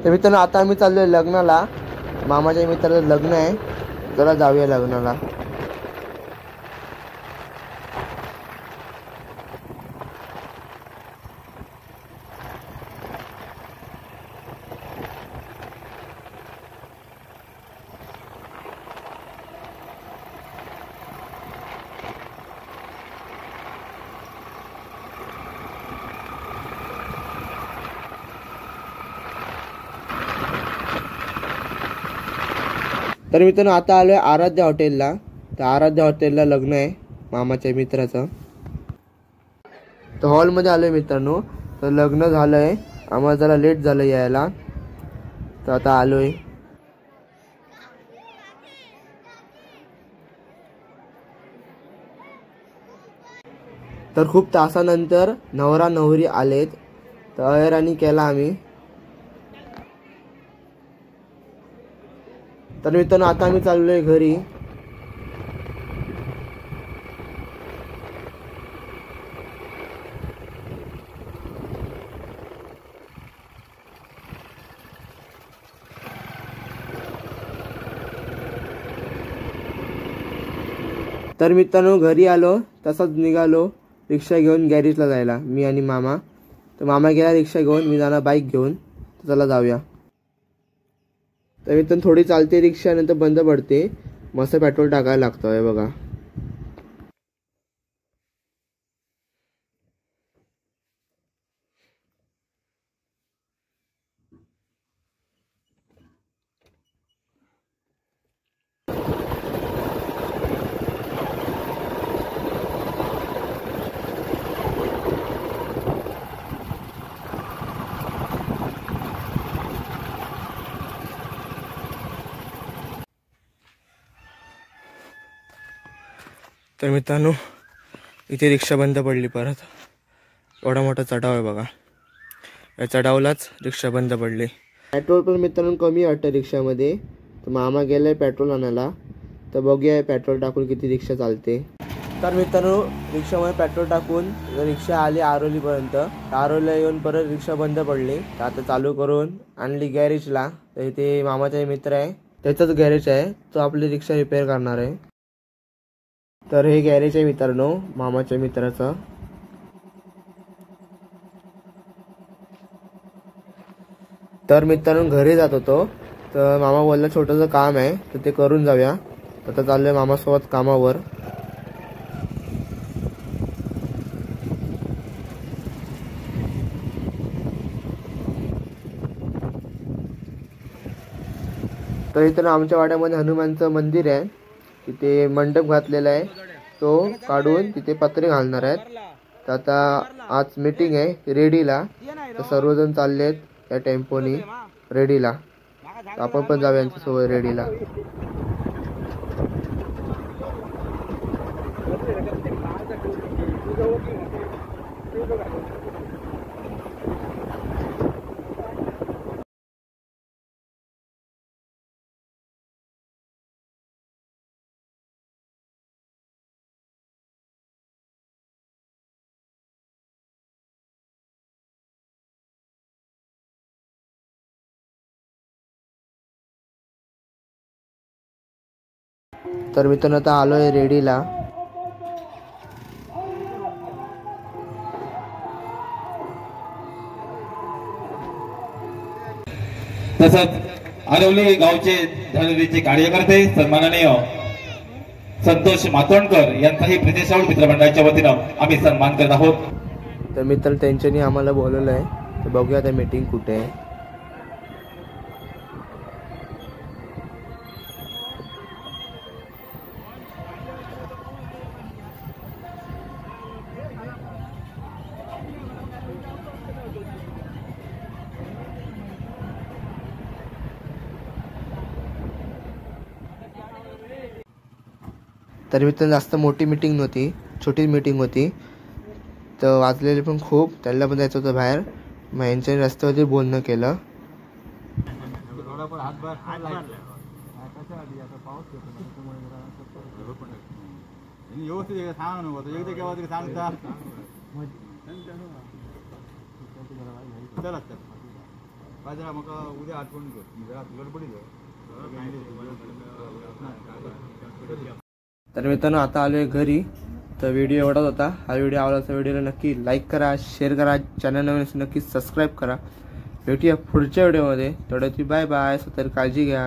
तर मित्रांनो आता आम्ही चाललोय लग्नाला, मामाच्या मित्राचं लग्न आहे, जरा जाऊया लग्नाला. तर मित्रांनो आता आलोय आराध्या हॉटेलला. तर आराध्या हॉटेलला लग्न आहे मामाच्या मित्राचं. तर हॉलमध्ये आलोय मित्रांनो. तर लग्न झालंय, आम्हाला जरा लेट झालं यायला, तर आता आलोय. तर खूप तासानंतर नवरा नवरी आलेत. तर अहेराणी केला आम्ही. तर मित्रांनो आता आम्ही चाललोय घरी. तर मित्रांनो घरी आलो, तसंच निघालो रिक्षा घेऊन गॅरेजला जायला, मी आणि मामा. तर मामा गेला रिक्षा घेऊन, मी जाणार बाईक घेऊन. तर चला जाऊया. तर मित्रांनो थोडी चालते रिक्षा, नंतर बंद पडते, मस्त पेट्रोल टाकायला लागतं आहे बघा. तर मित्रांनो इथे रिक्षा बंद पडली परत. एवढा मोठा चढाव आहे बघा, या चढावलाच रिक्षा बंद पडली. पेट्रोल पण मित्रांनो कमी वाटतं रिक्षामध्ये. तर मामा गेलाय पेट्रोल आणायला, तर बघूया पेट्रोल टाकून किती रिक्षा चालते. तर मित्रांनो रिक्षामध्ये पेट्रोल टाकून रिक्षा आली आरोलीपर्यंत. आरोलीला येऊन परत रिक्षा बंद पडली. तर आता चालू करून आणली गॅरेजला. तर इथे मामाचा मित्र आहे, त्याचाच गॅरेज आहे, तो आपली रिक्षा रिपेअर करणार आहे. तर हे गॅरेज आहे मित्रांनो मामाच्या मित्राचं. तर मित्रांनो घरी जात होतो, तर मामा बोलला छोटंसं काम आहे, तर ते करून जाऊया. आता चाललोय मामासोबत कामावर. तर इथं आमच्या वाड्यामध्ये हनुमानचं मंदिर आहे, तिथे मंडप घातलेला आहे, तो काढून तिथे पत्रे घालणार आहेत. तर आता आज मीटिंग आहे रेडीला, तर सर्वजण चाललेत त्या टेम्पोनी रेडीला. आपण पण जाऊया यांच्यासोबत रेडीला. तर मित्रांनो आता आलोय रेडीला. तसंच आरवली गावचे धनुरीचे कार्यकर्ते सन्माननीय संतोष मातोंडकर यांचाही प्रितेशावळ मित्रमंडळाच्या वतीनं आम्ही सन्मान करत आहोत. तर मित्र त्यांच्यानी आम्हाला बोलवलं आहे, तर बघूया आता मीटिंग कुठे आहे. तर मित्रांनो जास्त मोठी मीटिंग नव्हती, छोटी मीटिंग होती. तर वाजलेले पण खूप, त्यांना पण जायचं होतं बाहेर, मग यांच्यानी रस्त्यावरती बोलणं केलं. जरा म्हाका उद्या आठवण कर जरा गडबडीत तर मित्रांनो आता आलोय घरी. तर व्हिडिओ एवढाच होता. हा व्हिडिओ आवडला तर व्हिडिओला नक्की लाईक करा, शेअर करा, चॅनल नवीन असेल नक्की सबस्क्राईब करा. भेटूया पुढच्या व्हिडिओमध्ये. तेवढ्याची बाय बाय. स्वतःची काळजी घ्या.